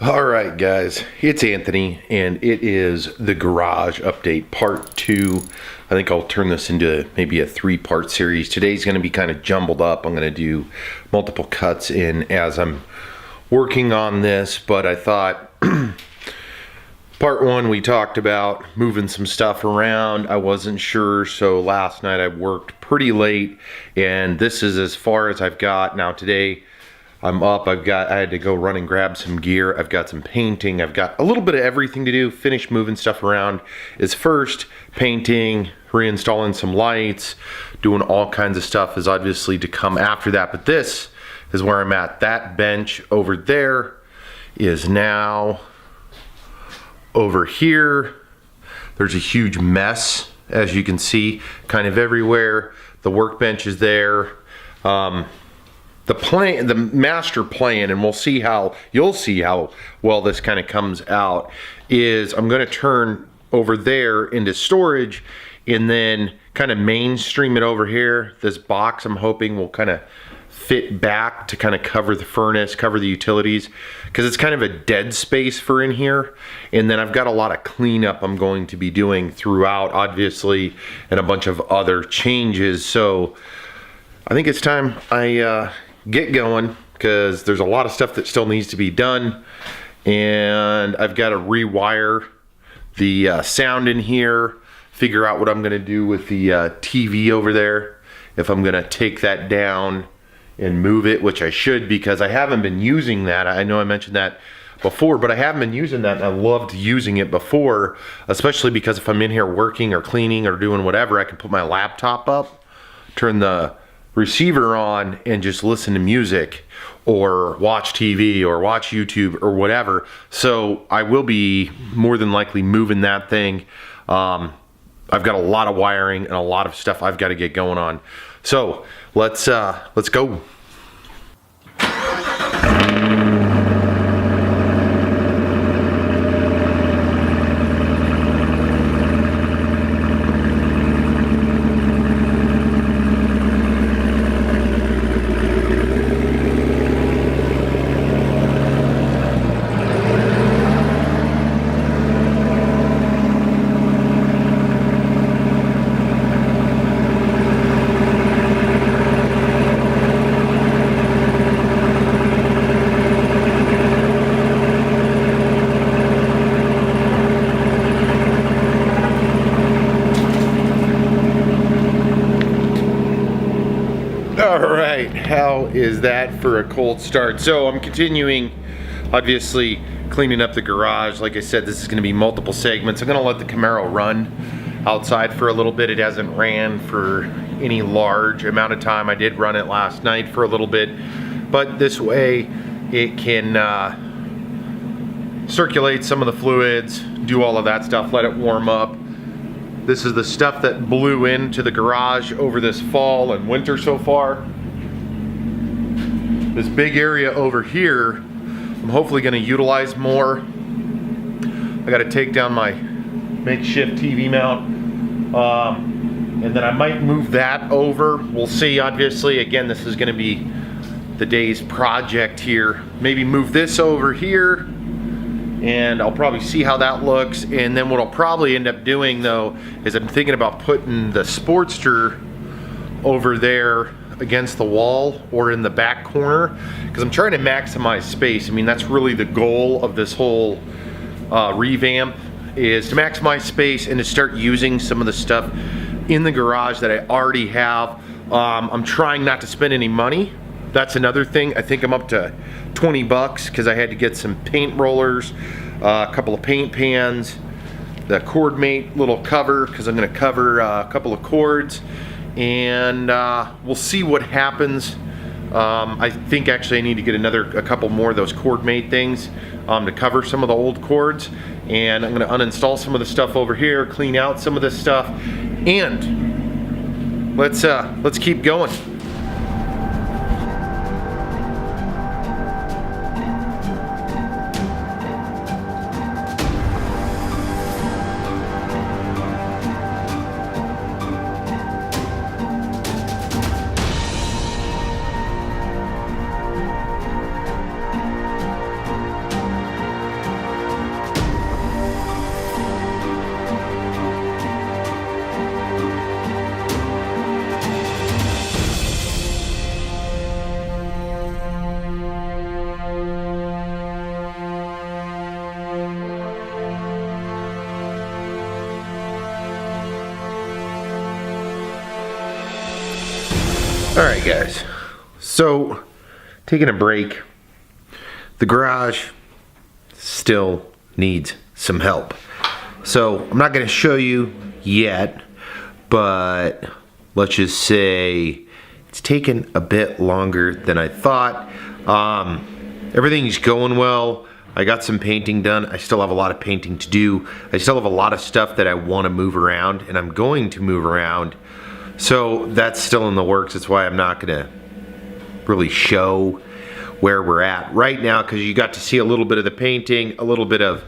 All right, guys, it's Anthony, and it is the garage update part 2. I think I'll turn this into maybe a 3-part series. Today's going to be kind of jumbled up. I'm going to do multiple cuts in as I'm working on this, but I thought part 1 we talked about moving some stuff around. I wasn't sure, so last night I worked pretty late, and this is as far as I've got. Now today I'm up. I had to go run and grab some gear. I've got some painting. I've got a little bit of everything to do. Finish moving stuff around is first. Painting, reinstalling some lights, doing all kinds of stuff is obviously to come after that. But this is where I'm at. That bench over there is now over here. There's a huge mess, as you can see, kind of everywhere. The workbench is there. The master plan, and you'll see how well this kind of comes out, is I'm going to turn over there into storage and then kind of mainstream it over here. This box I'm hoping will kind of fit back to kind of cover the furnace, cover the utilities, because it's kind of a dead space for in here. And then I've got a lot of cleanup I'm going to be doing throughout, obviously, and a bunch of other changes. So I think it's time I get going, because there's a lot of stuff that still needs to be done, and I've got to rewire the sound in here, figure out what I'm going to do with the TV over there, if I'm going to take that down and move it, which I should, because I haven't been using that. I know I mentioned that before, but I haven't been using that, and I loved using it before, especially because if I'm in here working or cleaning or doing whatever, I can put my laptop up, turn the receiver on, and just listen to music or watch TV or watch YouTube or whatever. So I will be more than likely moving that thing. I've got a lot of wiring and a lot of stuff I've got to get going on. So let's go. Alright, how is that for a cold start? So I'm continuing, obviously, cleaning up the garage. Like I said, this is going to be multiple segments. I'm going to let the Camaro run outside for a little bit. It hasn't ran for any large amount of time. I did run it last night for a little bit, but this way it can circulate some of the fluids, do all of that stuff, let it warm up. This is the stuff that blew into the garage over this fall and winter so far. This big area over here, I'm hopefully going to utilize more. I got to take down my makeshift TV mount, and then I might move that over. We'll see. Obviously, again, this is going to be the day's project here. Maybe move this over here, and I'll probably see how that looks. And then what I'll probably end up doing, though, is I'm thinking about putting the Sportster over there against the wall or in the back corner, because I'm trying to maximize space. I mean, that's really the goal of this whole revamp, is to maximize space and to start using some of the stuff in the garage that I already have. I'm trying not to spend any money. That's another thing. I think I'm up to 20 bucks because I had to get some paint rollers, a couple of paint pans, the cord mate little cover, because I'm going to cover a couple of cords, and we'll see what happens. I think actually I need to get a couple more of those cord mate things to cover some of the old cords, and I'm going to uninstall some of the stuff over here, clean out some of this stuff, and let's keep going. guys, so taking a break. The garage still needs some help. So I'm not going to show you yet, but let's just say it's taken a bit longer than I thought. Everything's going well. I got some painting done. I still have a lot of painting to do. I still have a lot of stuff that I want to move around, and I'm going to move around. So that's still in the works. That's why I'm not going to really show where we're at right now, because you got to see a little bit of the painting, a little bit of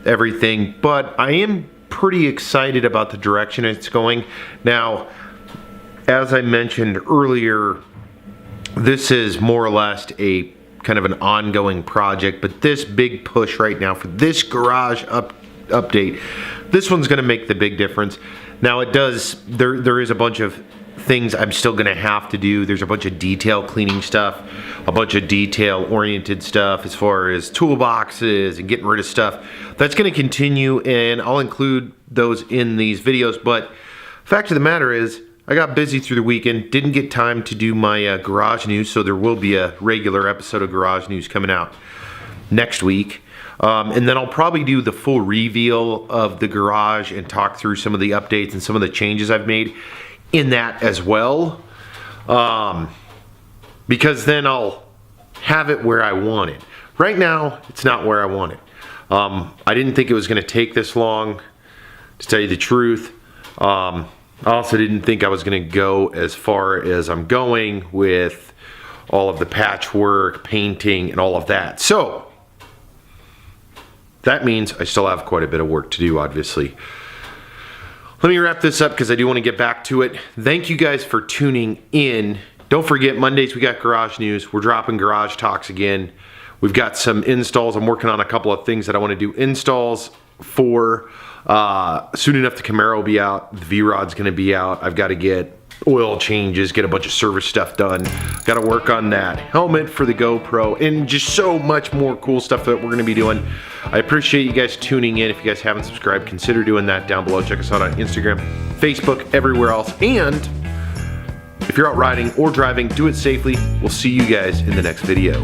everything, but I am pretty excited about the direction it's going. Now, as I mentioned earlier, this is more or less a kind of an ongoing project, but this big push right now for this garage update, this one's going to make the big difference. Now it does, there is a bunch of things I'm still going to have to do. There's a bunch of detail cleaning stuff, a bunch of detail oriented stuff as far as toolboxes and getting rid of stuff. That's going to continue, and I'll include those in these videos. But fact of the matter is, I got busy through the weekend, didn't get time to do my garage news, so there will be a regular episode of garage news coming out next week. And then I'll probably do the full reveal of the garage and talk through some of the updates and some of the changes I've made in that as well, because then I'll have it where I want it. Right now, it's not where I want it. I didn't think it was going to take this long, to tell you the truth. I also didn't think I was going to go as far as I'm going with all of the patchwork, painting, and all of that. So that means I still have quite a bit of work to do, obviously. Let me wrap this up because I do want to get back to it. Thank you guys for tuning in. Don't forget, Mondays we got garage news. We're dropping garage talks again. We've got some installs. I'm working on a couple of things that I want to do installs for. Soon enough, the Camaro will be out. The V-Rod's going to be out. I've got to get oil changes, get a bunch of service stuff done. Got to work on that helmet for the GoPro, and just so much more cool stuff that we're going to be doing. I appreciate you guys tuning in. If you guys haven't subscribed, consider doing that down below. Check us out on Instagram, Facebook, everywhere else. And if you're out riding or driving, do it safely. We'll see you guys in the next video.